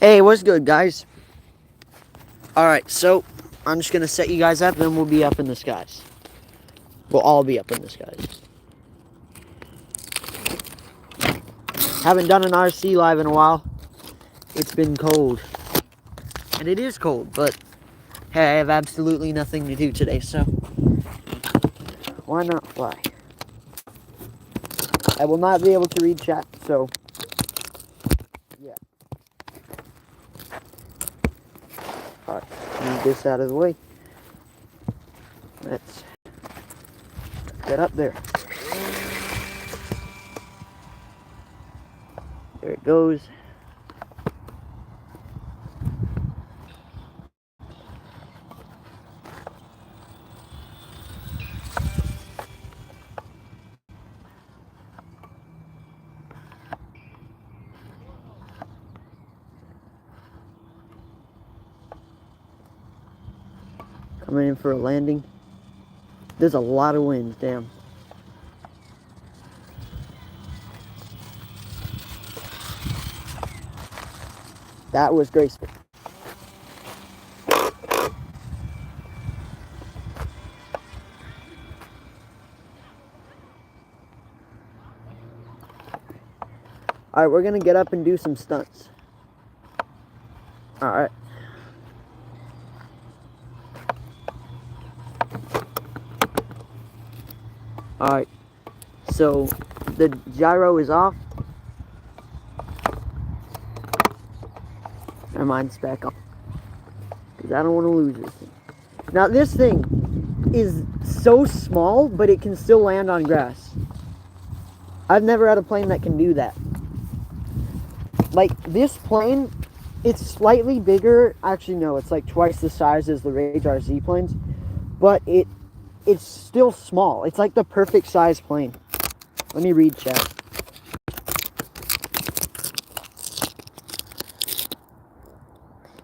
Hey, what's good, guys? Alright, so I'm just gonna set you guys up, then we'll be up in the skies. We'll all be up in the skies. Haven't done an RC live in a while. It's been cold. And it is cold, but hey, I have absolutely nothing to do today, so why not fly? I will not be able to read chat, so yeah. Alright, move this out of the way. Let's get up there. There it goes. Coming in for a landing. There's a lot of wind, damn. That was graceful. Alright, we're gonna get up and do some stunts. Alright. Alright. So, the gyro is off. Never mind, it's back on. Because I don't want to lose this thing. Now, this thing is so small, but it can still land on grass. I've never had a plane that can do that. Like, this plane, it's slightly bigger. Actually, no, it's like twice the size as the Rage RC planes. But it's still small. It's like the perfect size plane. Let me read chat.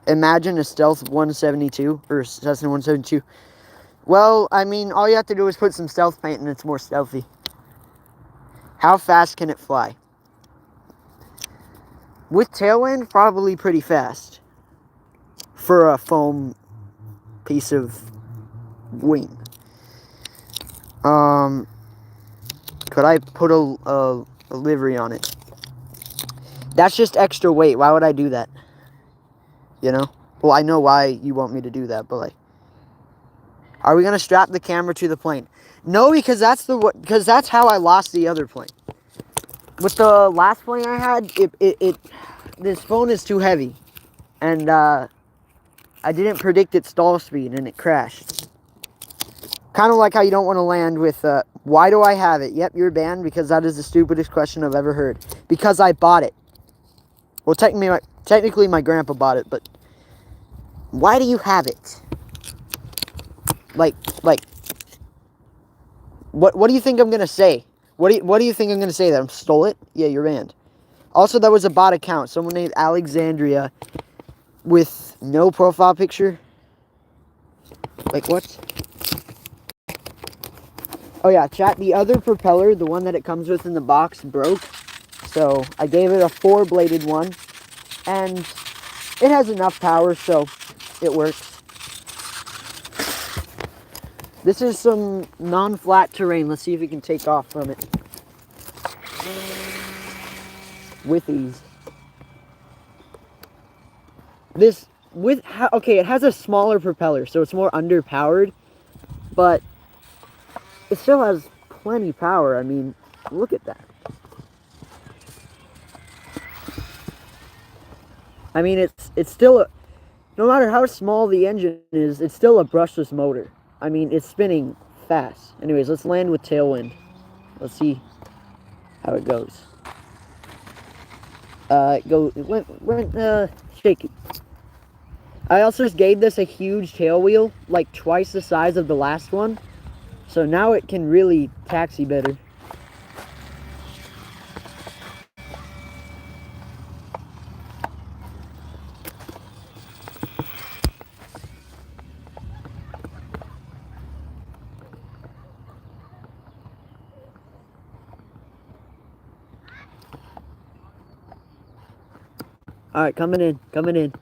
Imagine a stealth 172, or Cessna 172. Well, I mean, all you have to do is put some stealth paint and it's more stealthy. How fast can it fly? With tailwind, probably pretty fast. For a foam piece of wing. Could I put a livery on it? That's just extra weight. Why would I do that? You know? Well, I know why you want me to do that, but like, are we gonna strap the camera to the plane? No, because that's how I lost the other plane. With the last plane I had, this phone is too heavy, and I didn't predict its stall speed, and it crashed. Kind of like how you don't want to land with, why do I have it? Yep, you're banned because that is the stupidest question I've ever heard. Because I bought it. Well, technically my grandpa bought it, but why do you have it? Like, what do you think I'm gonna say? What do you think I'm gonna say? That I stole it? Yeah, you're banned. Also, that was a bot account. Someone named Alexandria with no profile picture. Like, what? Oh yeah, chat, the other propeller, the one that it comes with in the box, broke. So I gave it a 4-bladed one. And it has enough power, so it works. This is some non-flat terrain. Let's see if we can take off from it. With ease. Okay, it has a smaller propeller, so it's more underpowered. But it still has plenty power. I mean, look at that. I mean, it's still no matter how small the engine is, it's still a brushless motor. I mean, it's spinning fast. Anyways, let's land with tailwind. Let's see how it goes. It went shaky. I also just gave this a huge tail wheel, like twice the size of the last one. So now it can really taxi better. Alright, coming in, coming in.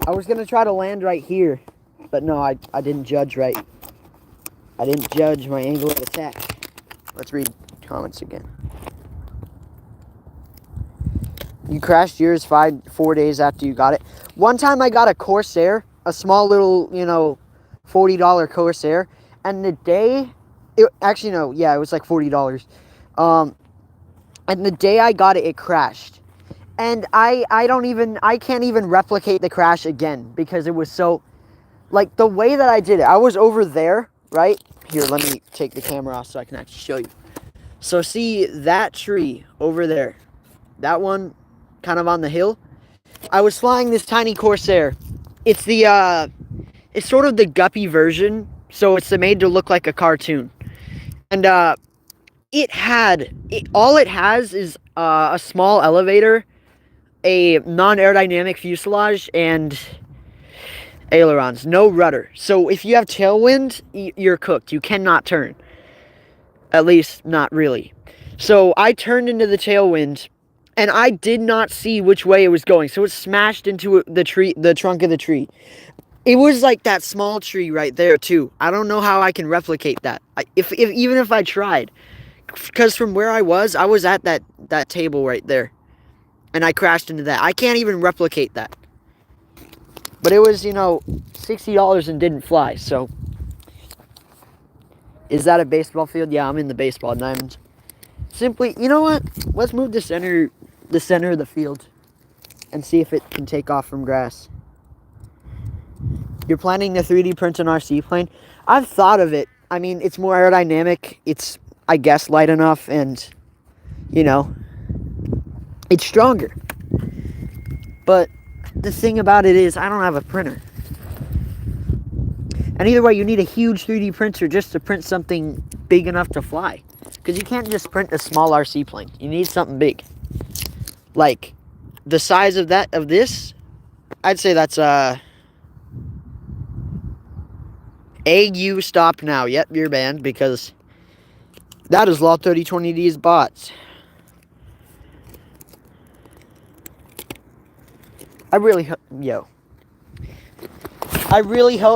I was gonna try to land right here, but no, I didn't judge right. I didn't judge my angle of attack. Let's read comments again. You crashed yours 4 days after you got it. One time I got a Corsair, a small little, $40 Corsair, and the day, it was like $40. And the day I got it, it crashed. And I can't even replicate the crash again because it was so, like, the way that I did it, I was over there, right? Here, let me take the camera off so I can actually show you. So see that tree over there, that one kind of on the hill? I was flying this tiny Corsair. It's it's sort of the guppy version, so it's made to look like a cartoon. And all it has is a small elevator, a non-aerodynamic fuselage, and ailerons, no rudder. So if you have tailwind, you're cooked. You cannot turn. At least, not really. So I turned into the tailwind, and I did not see which way it was going. So it smashed into the trunk of the tree. It was like that small tree right there too. I don't know how I can replicate that. Even if I tried, because from where I was at that table right there, and I crashed into that. I can't even replicate that. But it was, $60 and didn't fly. So, is that a baseball field? Yeah, I'm in the baseball diamonds. Simply, you know what? Let's move the center of the field and see if it can take off from grass. You're planning to 3D print an RC plane? I've thought of it. I mean, it's more aerodynamic. It's, I guess, light enough, and, it's stronger. But the thing about it is, I don't have a printer. And either way, you need a huge 3D printer just to print something big enough to fly. Because you can't just print a small RC plane. You need something big. Like, the size of this, I'd say that's, AU stopped now. Yep, you're banned because that is Law 3020D's bots. I really hope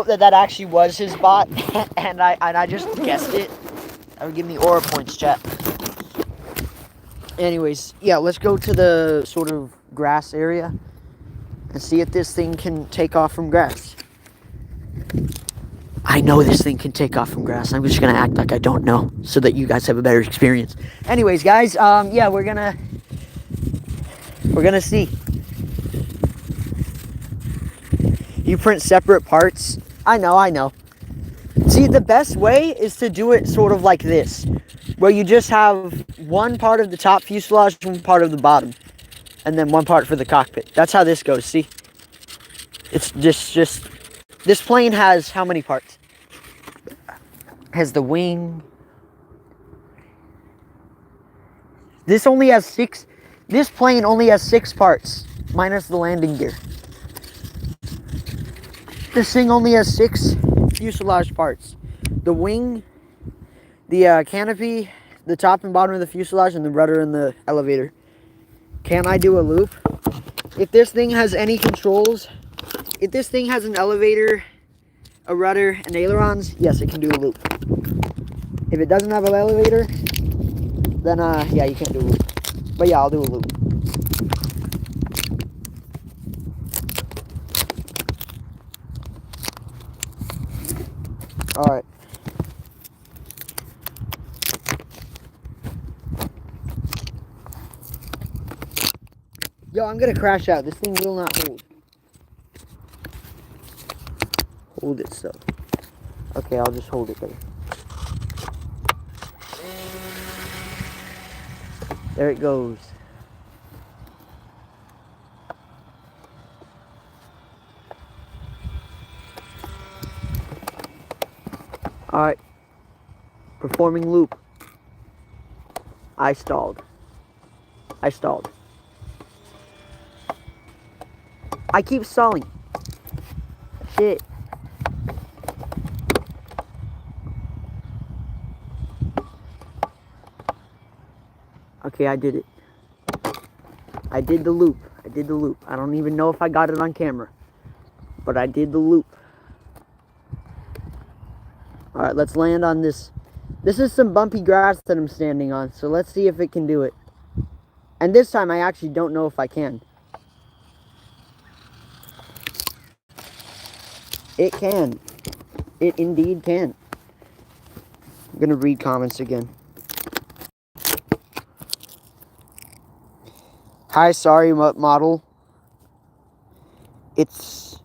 that actually was his bot, and I just guessed it. That would give me aura points, chat. Anyways, yeah, let's go to the sort of grass area and see if this thing can take off from grass. I know this thing can take off from grass. I'm just gonna act like I don't know so that you guys have a better experience. Anyways, guys, yeah, we're gonna see. You print separate parts. I know. See, the best way is to do it sort of like this, where you just have one part of the top fuselage, one part of the bottom, and then one part for the cockpit. That's how this goes, see? It's just this plane has how many parts? Has the wing. This only has 6. This plane only has 6 parts, minus the landing gear. This thing only has 6 fuselage parts. The wing, the canopy, the top and bottom of the fuselage, and the rudder and the elevator. Can I do a loop? If this thing has any controls, if this thing has an elevator, a rudder, and ailerons, yes, it can do a loop. If it doesn't have an elevator, then yeah, you can't do a loop. But yeah, I'll do a loop. Alright. Yo, I'm gonna crash out. This thing will not hold. Hold it so. Okay, I'll just hold it there. There it goes. Alright. Performing loop. I stalled. I keep stalling. Shit. Okay, I did it. I did the loop. I did the loop. I don't even know if I got it on camera. But I did the loop. Alright, let's land on this. This is some bumpy grass that I'm standing on. So let's see if it can do it. And this time I actually don't know if I can. It can. It indeed can. I'm going to read comments again. Hi, sorry, model. It's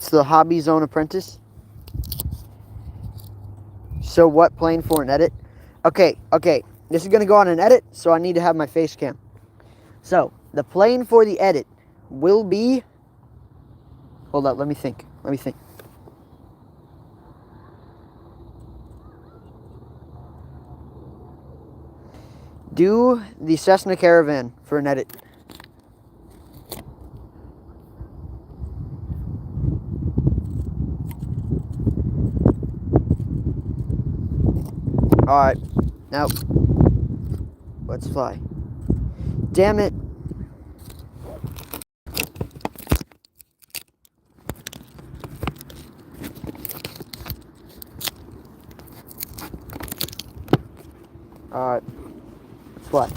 the Hobby Zone Apprentice. So what, playing for an edit? Okay. This is going to go on an edit, so I need to have my face cam. So, the plane for the edit will be... Hold up, let me think. Do the Cessna Caravan for an edit. Alright, now, let's fly. Damn it. Alright, let's fly.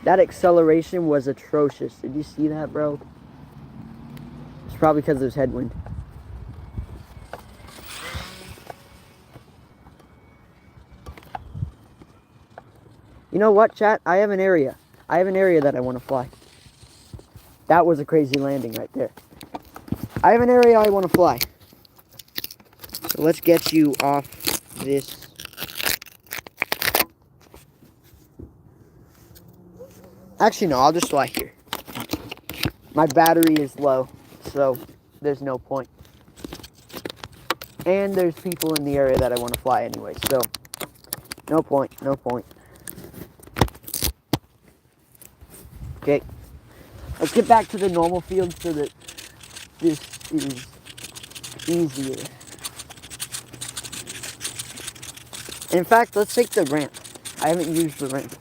That acceleration was atrocious. Did you see that, bro? It's probably because there's headwind. You know what, chat? I have an area. That I want to fly. That was a crazy landing right there. I have an area I want to fly. So let's get you off this. Actually, no, I'll just fly here. My battery is low, so there's no point. And there's people in the area that I want to fly anyway, so no point. Okay, let's get back to the normal field so that this is easier. In fact, let's take the ramp. I haven't used the ramp.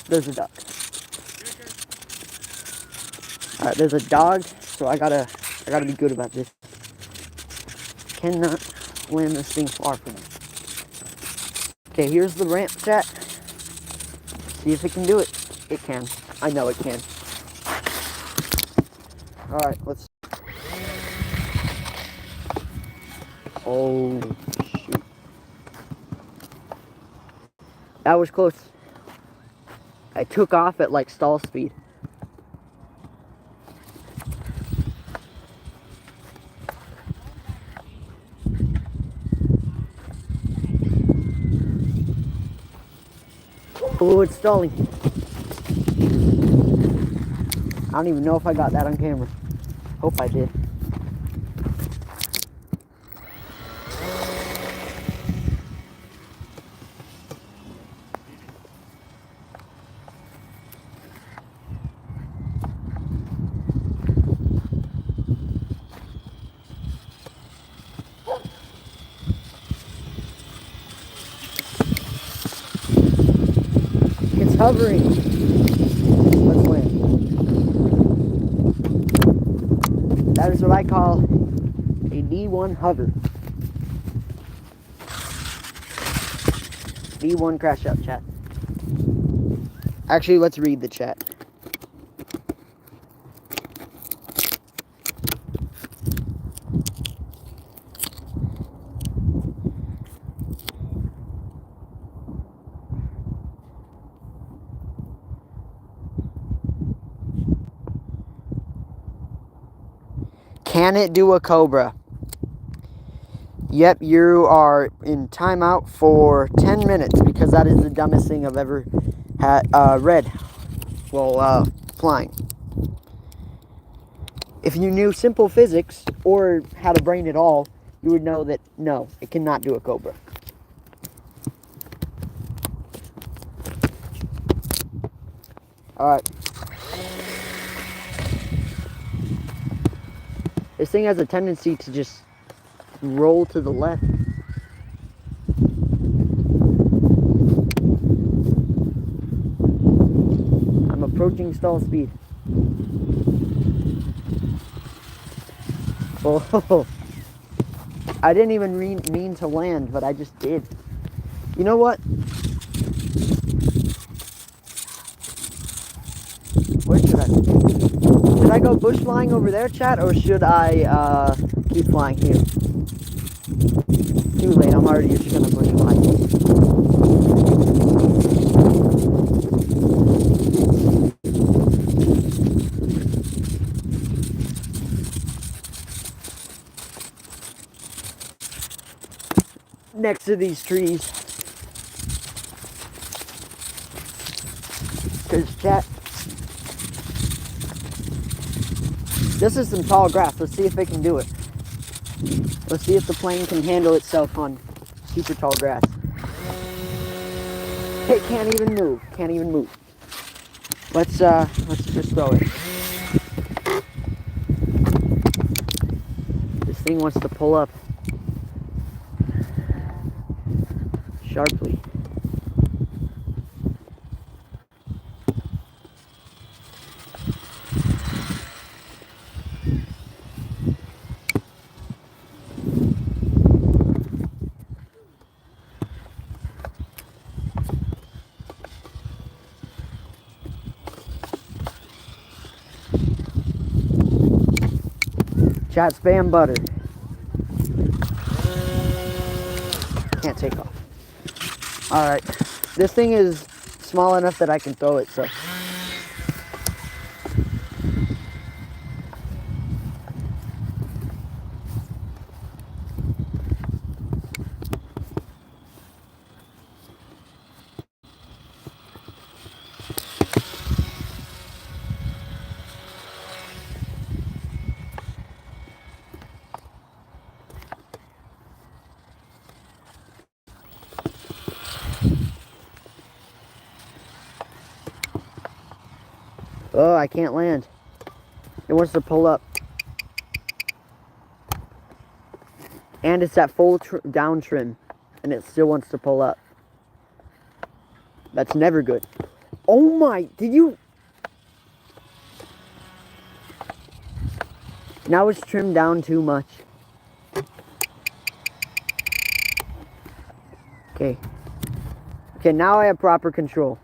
There's a duck. Alright, there's a dog, so I gotta be good about this. Cannot land this thing far from me. Okay, here's the ramp, chat. See if it can do it. It can. I know it can. Alright, let's... Oh, shoot. That was close. I took off at like stall speed. Oh, it's stalling. I don't even know if I got that on camera. Hope I did. It's hovering. Let's land. That is what I call a D1 hover. D1 crash out, chat. Actually, let's read the chat. Can it do a Cobra? Yep, you are in timeout for 10 minutes because that is the dumbest thing I've ever read while flying. If you knew simple physics or had a brain at all, you would know that no, it cannot do a Cobra. Alright. This thing has a tendency to just roll to the left. I'm approaching stall speed. Oh, I didn't even mean to land, but I just did. You know what? Where should I? Should I go bush flying over there, chat, or should I keep flying here? Too late. I'm already just gonna bush fly. Next to these trees. Cause chat. This is some tall grass. Let's see if it can do it. Let's see if the plane can handle itself on super tall grass. It can't even move. Can't even move. Let's just throw it. This thing wants to pull up sharply. Chat, spam butter. Can't take off. Alright. This thing is small enough that I can throw it, so. Oh, I can't land. It wants to pull up. And it's at full down trim. And it still wants to pull up. That's never good. Oh my, did you? Now it's trimmed down too much. Okay. Okay, now I have proper control.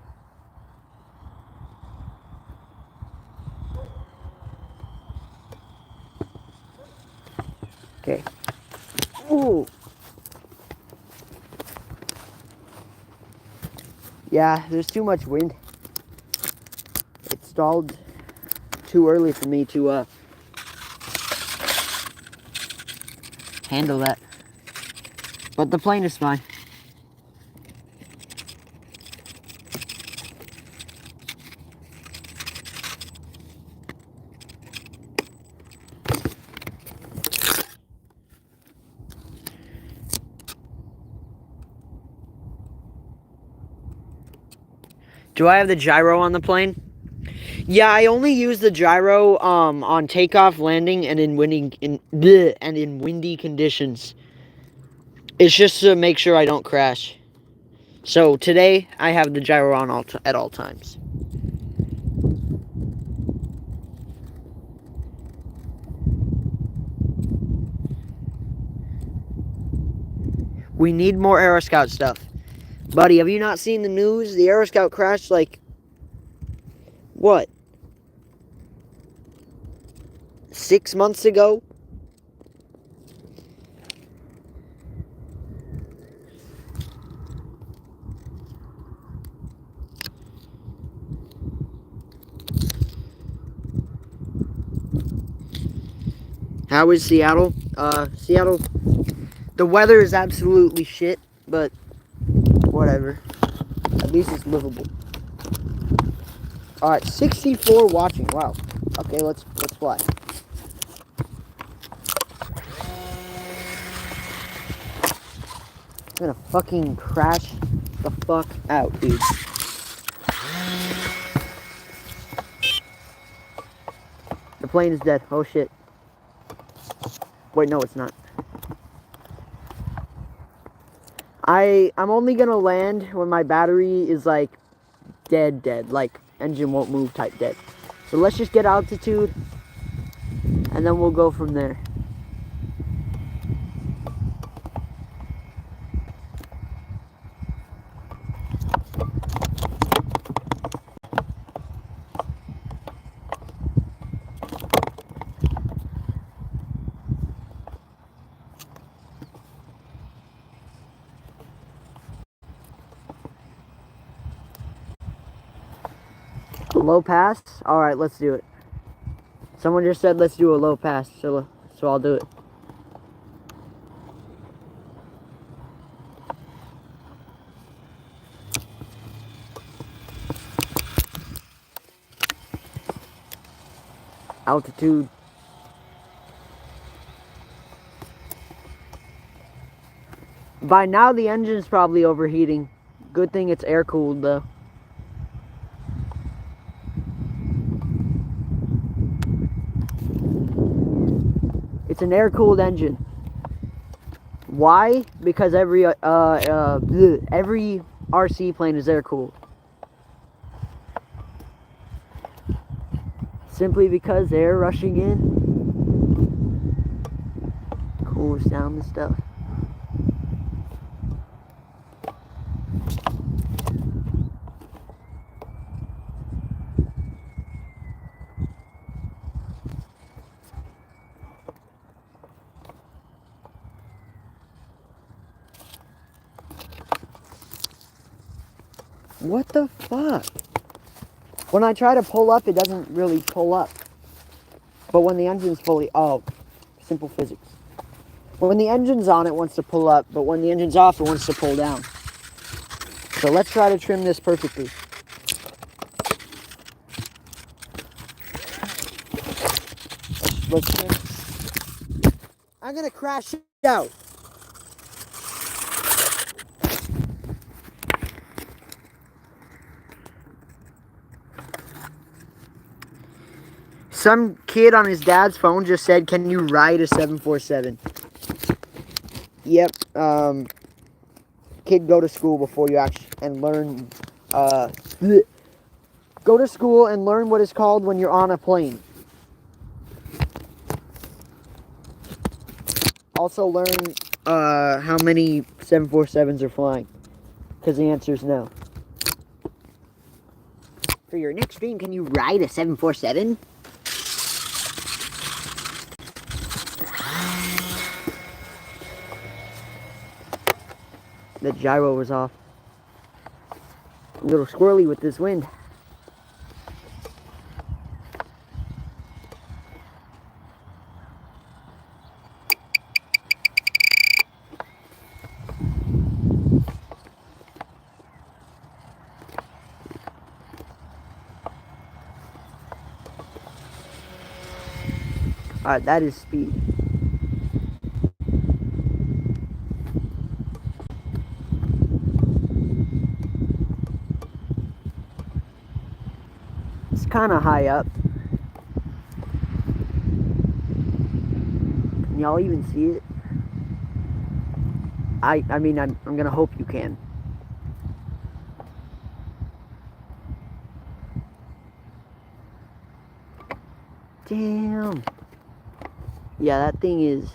Okay. Ooh. Yeah, there's too much wind. It stalled too early for me to handle that. But the plane is fine. Do I have the gyro on the plane? Yeah, I only use the gyro on takeoff, landing, and in windy conditions. It's just to make sure I don't crash. So today I have the gyro on at all times. We need more Aeroscout stuff. Buddy, have you not seen the news? The Aeroscout crashed like, what? 6 months ago? How is Seattle? Seattle, the weather is absolutely shit, but whatever. At least it's livable. Alright, 64 watching. Wow. Okay, let's fly. I'm gonna fucking crash the fuck out, dude. The plane is dead. Oh shit. Wait, no, it's not. I'm only gonna land when my battery is like dead, like engine won't move type dead. So let's just get altitude and then we'll go from there. Low pass? Alright, let's do it. Someone just said let's do a low pass, so I'll do it. Altitude. By now the engine's probably overheating. Good thing it's air cooled though. It's an air cooled engine. Why? Because every RC plane is air cooled. Simply because air rushing in cools down the stuff. What the fuck? When I try to pull up, it doesn't really pull up. But when the engine's fully... Oh, simple physics. When the engine's on, it wants to pull up. But when the engine's off, it wants to pull down. So let's try to trim this perfectly. Let's trim. I'm going to crash it out. Some kid on his dad's phone just said, "Can you ride a 747?" Yep. Kid, go to school before you actually and learn. Go to school and learn what it's called when you're on a plane. Also learn how many 747s are flying, because the answer is no. For your next dream, can you ride a 747? The gyro was off. A little squirrely with this wind. Alright, that is speed. It's kind of high up. Can y'all even see it? I mean, I'm gonna hope you can. Damn. Yeah, that thing is...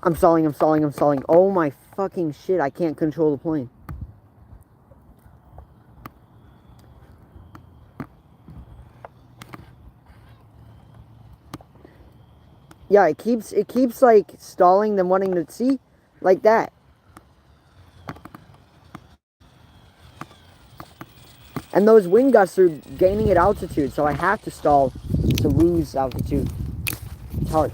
I'm stalling. Oh my fucking shit, I can't control the plane. Yeah, it keeps like stalling, then wanting to see, like that. And those wind gusts are gaining at altitude, so I have to stall to lose altitude. It's hard.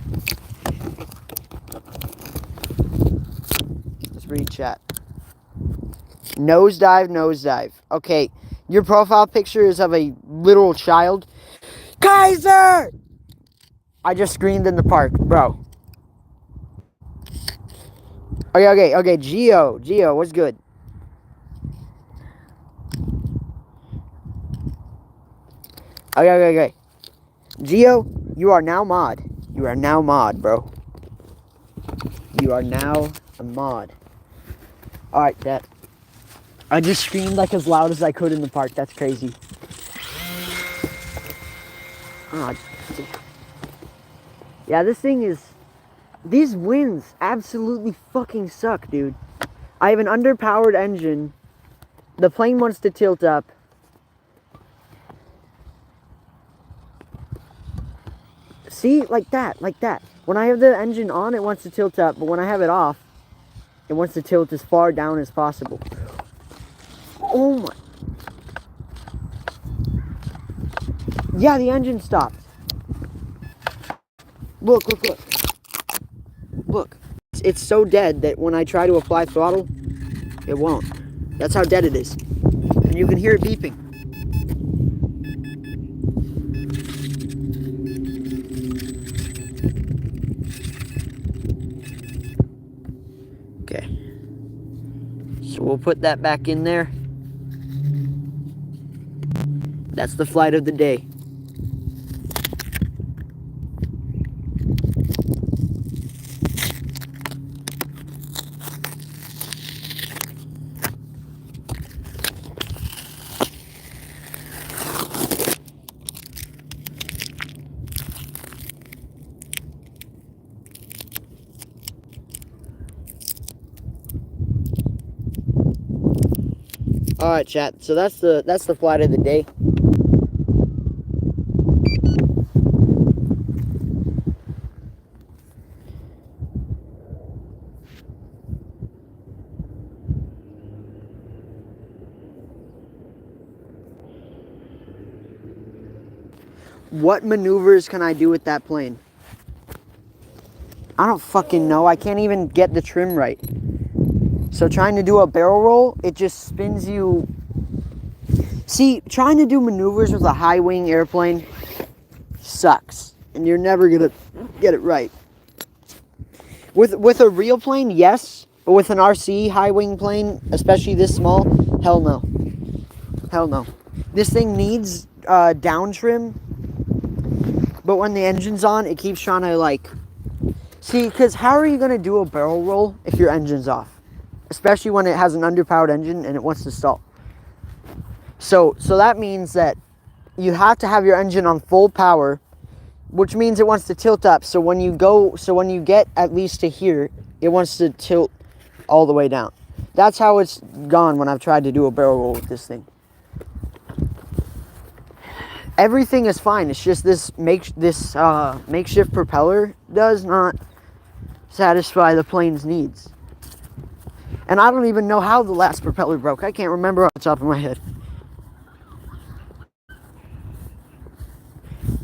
Let's read chat. Nosedive. Okay, your profile picture is of a literal child. Kaiser! I just screamed in the park, bro. Okay, Gio, what's good? Okay, okay, okay. Geo, you are now mod. You are now mod, bro. You are now a mod. Alright, that. I just screamed like as loud as I could in the park. That's crazy. Oh, yeah, this thing is... These winds absolutely fucking suck, dude. I have an underpowered engine. The plane wants to tilt up. See? Like that, like that. When I have the engine on, it wants to tilt up. But when I have it off, it wants to tilt as far down as possible. Oh my... Yeah, the engine stopped. Look, look, look. Look. It's so dead that when I try to apply throttle, it won't. That's how dead it is. And you can hear it beeping. Okay. So we'll put that back in there. That's the flight of the day. All right, chat. So that's the flight of the day. What maneuvers can I do with that plane? I don't fucking know. I can't even get the trim right. So trying to do a barrel roll, it just spins you. See, trying to do maneuvers with a high wing airplane sucks. And you're never gonna get it right. With a real plane, yes. But with an RC high wing plane, especially this small, hell no. Hell no. This thing needs down trim. But when the engine's on, it keeps trying to like... See, because how are you going to do a barrel roll if your engine's off? Especially when it has an underpowered engine and it wants to stall. So that means that you have to have your engine on full power, which means it wants to tilt up. So when you get at least to here, it wants to tilt all the way down. That's how it's gone when I've tried to do a barrel roll with this thing. Everything is fine. It's just this makeshift propeller does not satisfy the plane's needs. And I don't even know how the last propeller broke. I can't remember off the top of my head.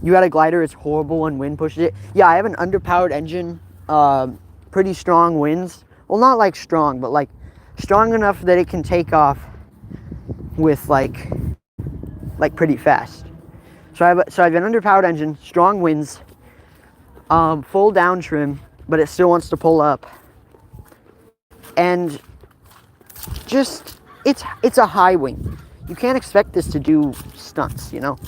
You had a glider, it's horrible when wind pushes it. Yeah, I have an underpowered engine, pretty strong winds. Well, not like strong, but like strong enough that it can take off with like pretty fast. So I have an underpowered engine, strong winds, full down trim, but it still wants to pull up. And just, it's a high wing. You can't expect this to do stunts, you know?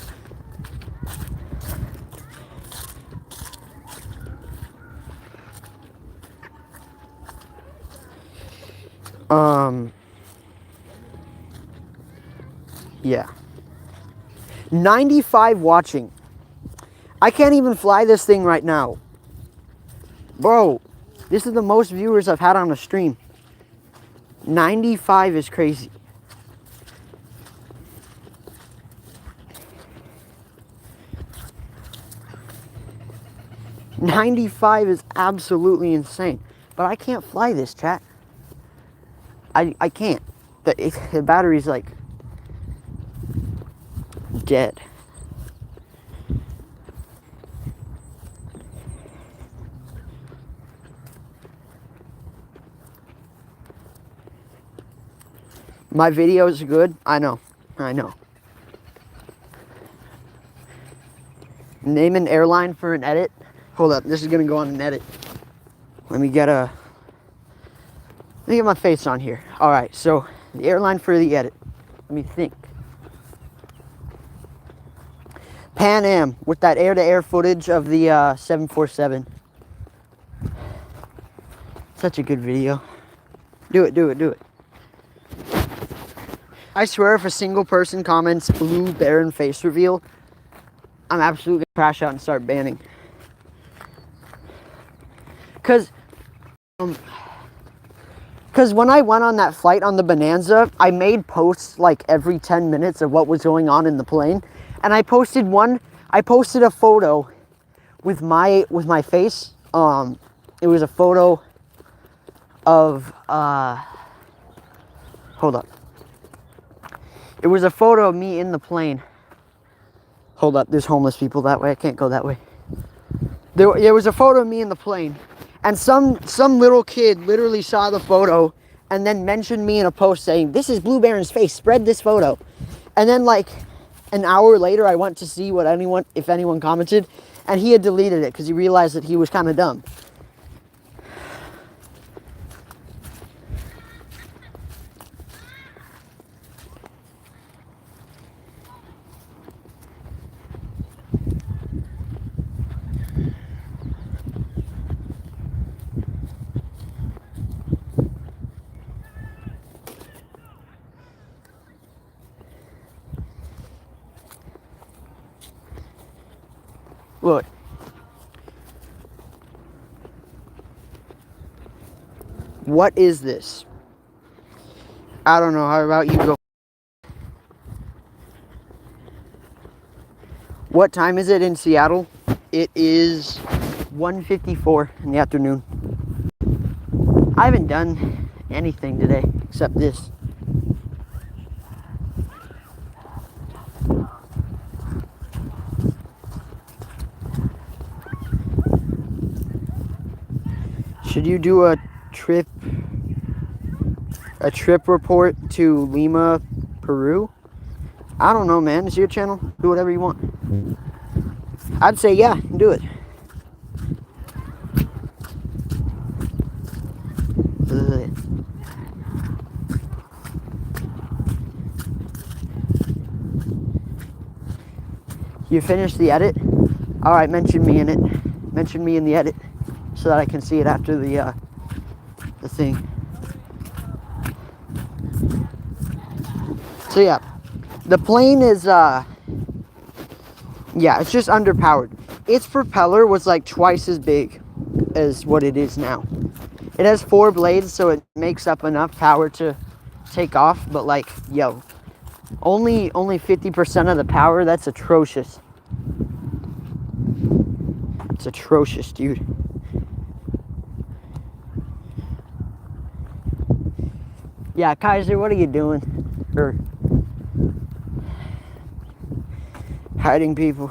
Yeah. 95 watching. I can't even fly this thing right now. Bro, this is the most viewers I've had on a stream. 95 is crazy. $95 is absolutely insane. But I can't fly this, chat. I can't. The battery's like dead. My videos are good. I know. Name an airline for an edit. Hold up, this is gonna go on an edit. Let me get my face on here. All right, so the airline for the edit. Let me think. Pan Am with that air-to-air footage of the 747. Such a good video. Do it, do it, do it. I swear if a single person comments blue Barron face reveal, I'm absolutely gonna crash out and start banning. Cause when I went on that flight on the Bonanza, I made posts like every 10 minutes of what was going on in the plane. And I posted a photo with my face. It was a photo of, hold up. It was a photo of me in the plane. Hold up, there's homeless people that way. I can't go that way. There was a photo of me in the plane. And some little kid literally saw the photo and then mentioned me in a post saying, "This is Blue Barron's face, spread this photo." And then like an hour later, I went to see if anyone commented, and he had deleted it because he realized that he was kind of dumb. Look. What is this? I don't know. How about you go? What time is it in Seattle? It is 1:54 in the afternoon. I haven't done anything today except this. Should you do a trip report to Lima, Peru? I don't know, man. It's your channel. Do whatever you want. I'd say yeah, do it. You finished the edit? All right, mention me in it. Mention me in the edit so that I can see it after the thing. So yeah, the plane is yeah, it's just underpowered. Its propeller was like twice as big as what it is now. It has 4 blades, so it makes up enough power to take off, but like, yo, only 50% of the power. That's atrocious. It's atrocious, dude. Yeah, Kaiser, what are you doing? Or hiding people.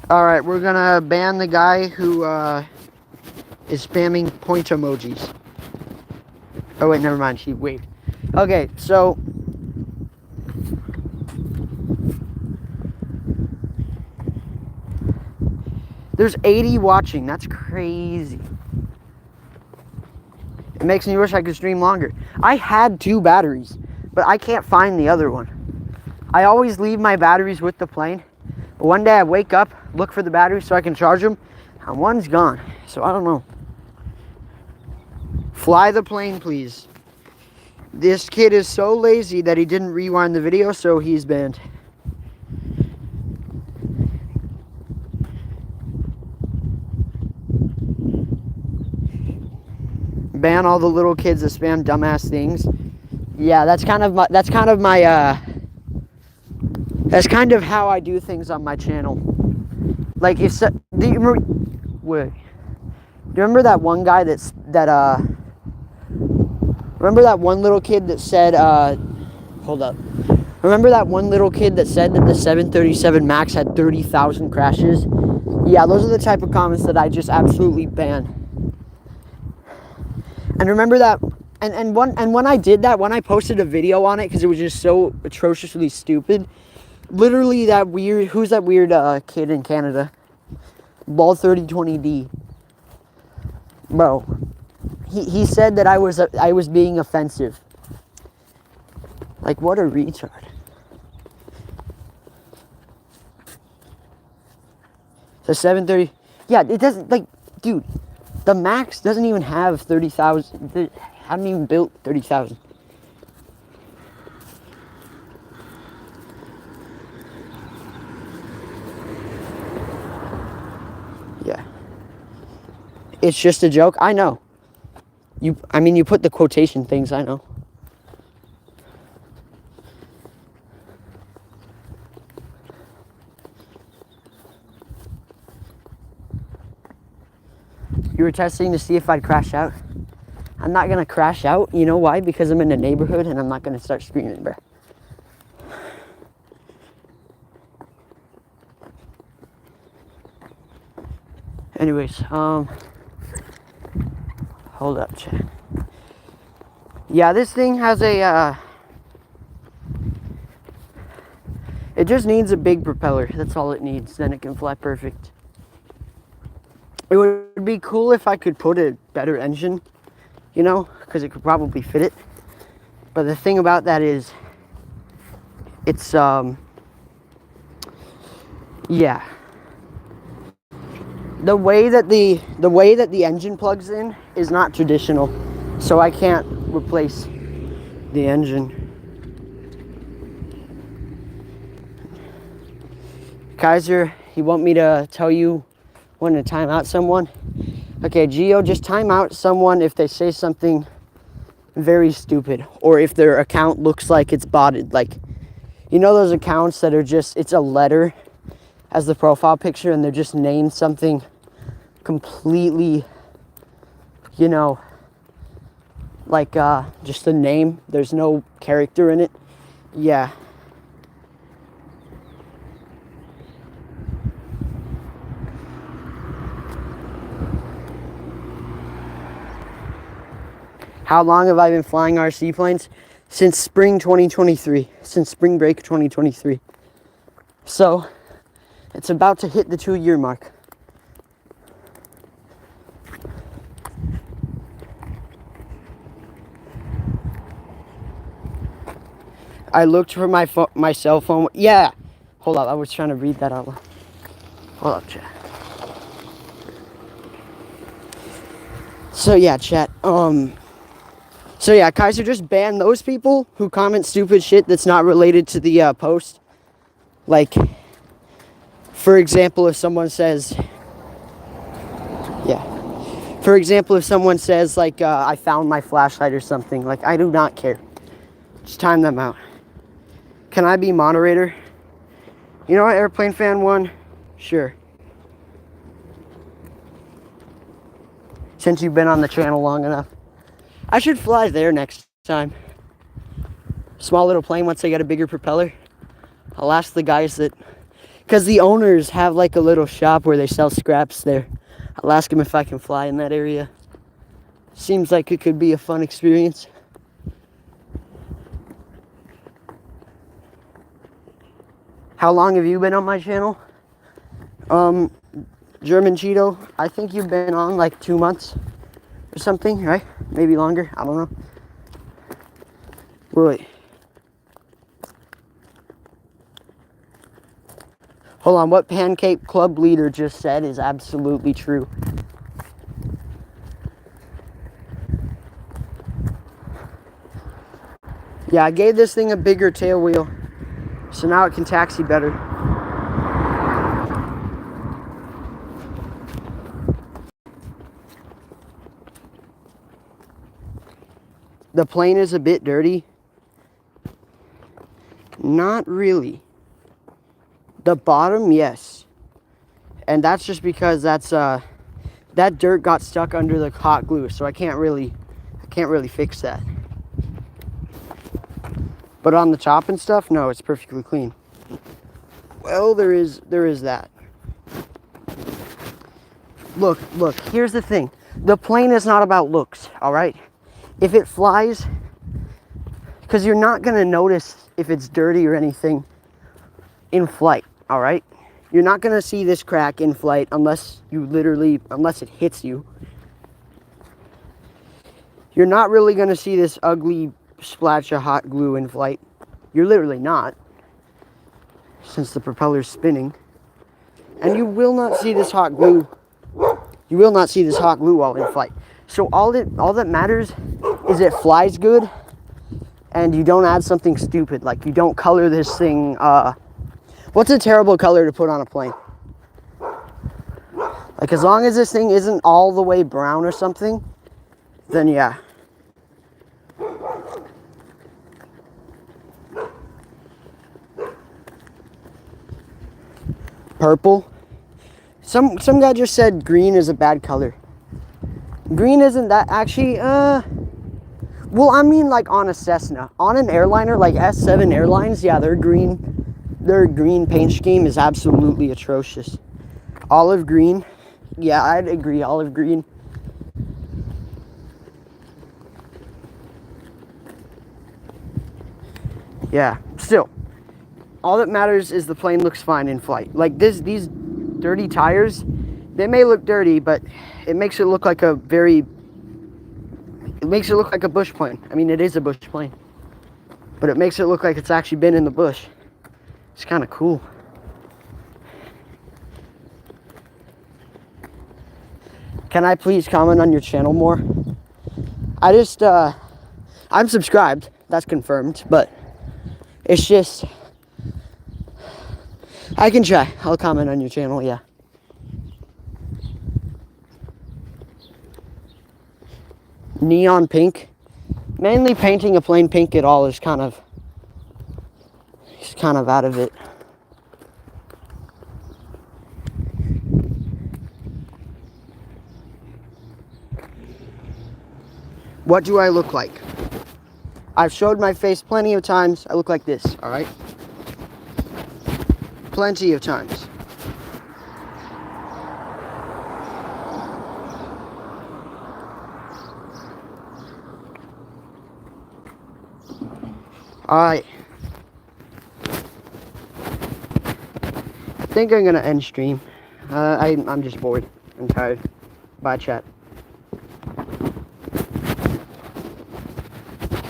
All right, we're gonna ban the guy who is spamming point emojis. Oh wait, never mind. She waved. Okay, so there's 80 watching. That's crazy. It makes me wish I could stream longer. I had 2 batteries, but I can't find the other one. I always leave my batteries with the plane. But one day I wake up, look for the batteries so I can charge them, and one's gone. So I don't know. Fly the plane, please. This kid is so lazy that he didn't rewind the video, so he's banned. Ban all the little kids that spam dumbass things. Yeah, that's kind of how I do things on my channel. Like if do you remember that one guy remember that one little kid that said hold up. Remember that one little kid that said that the 737 MAX had 30,000 crashes? Yeah, those are the type of comments that I just absolutely ban. And remember that, and when I did that, when I posted a video on it, because it was just so atrociously stupid, literally who's that weird kid in Canada? Ball 3020D. Bro, he said that I was being offensive. Like, what a retard. So 730. Yeah, it doesn't, like, dude, the Max doesn't even have 30,000. They haven't even built 30,000. Yeah. It's just a joke. I know. I mean, you put the quotation things, I know. You were testing to see if I'd crash out. I'm not gonna crash out. You know why? Because I'm in a neighborhood and I'm not gonna start screaming, bro. Anyways, hold up, chat. Yeah, this thing has a, it just needs a big propeller. That's all it needs. Then it can fly perfect. It would be cool if I could put a better engine, you know, because it could probably fit it. But the thing about that is, it's, yeah. The way that the engine plugs in is not traditional, so I can't replace the engine. Kaiser, you want me to tell you when to time out someone? Okay, Geo, just time out someone if they say something very stupid, or if their account looks like it's botted. Like, you know those accounts that are just, it's a letter as the profile picture and they're just named something completely, you know, like just the name, there's no character in it. Yeah. How long have I been flying RC planes? Since spring 2023, since spring break 2023. So it's about to hit the 2-year mark. I looked for my cell phone. Yeah. Hold up. I was trying to read that out loud. Hold up, chat. So yeah, chat. So yeah, Kaiser, just ban those people who comment stupid shit that's not related to the post. Like, for example, if someone says, yeah. For example, if someone says like, I found my flashlight or something, like, I do not care. Just time them out. Can I be moderator? You know what, Airplane Fan 1? Sure. Since you've been on the channel long enough. I should fly there next time. Small little plane once they get a bigger propeller. I'll ask the guys that, because the owners have like a little shop where they sell scraps there. I'll ask them if I can fly in that area. Seems like it could be a fun experience. How long have you been on my channel? German Cheeto, I think you've been on like 2 months or something, right? Maybe longer, I don't know. Wait. Hold on, what Pancake Club leader just said is absolutely true. Yeah, I gave this thing a bigger tail wheel, so now it can taxi better. The plane is a bit dirty. Not really. The bottom, yes. And that's just because that's that dirt got stuck under the hot glue, so I can't really fix that. But on the top and stuff, no, it's perfectly clean. Well, there is that. Look, here's the thing. The plane is not about looks, all right? If it flies, because you're not going to notice if it's dirty or anything in flight, all right? You're not going to see this crack in flight unless it hits you. You're not really going to see this ugly splash of hot glue in flight. You're literally not, since the propeller's spinning. And you will not see this hot glue. You will not see this hot glue while in flight. So all that matters is it flies good, and you don't add something stupid. Like, you don't color this thing. What's a terrible color to put on a plane? Like, as long as this thing isn't all the way brown or something, then yeah. Purple. Some guy just said green is a bad color. Green isn't that, actually, well, I mean, like, on a Cessna. On an airliner, like S7 Airlines, yeah, their green paint scheme is absolutely atrocious. Olive green, yeah, I'd agree, olive green. Yeah, still, all that matters is the plane looks fine in flight. Like, these dirty tires, they may look dirty, but it makes it look like a bush plane. I mean, it is a bush plane, but it makes it look like it's actually been in the bush. It's kind of cool. Can I please comment on your channel more? I'm subscribed, that's confirmed, but it's just, I can try. I'll comment on your channel, yeah. Neon pink. Mainly painting a plane pink at all is kind of out of it. What do I look like? I've showed my face plenty of times. I look like this, all right? Plenty of times. All right. I think I'm gonna end stream. I'm just bored. I'm tired. Bye, chat.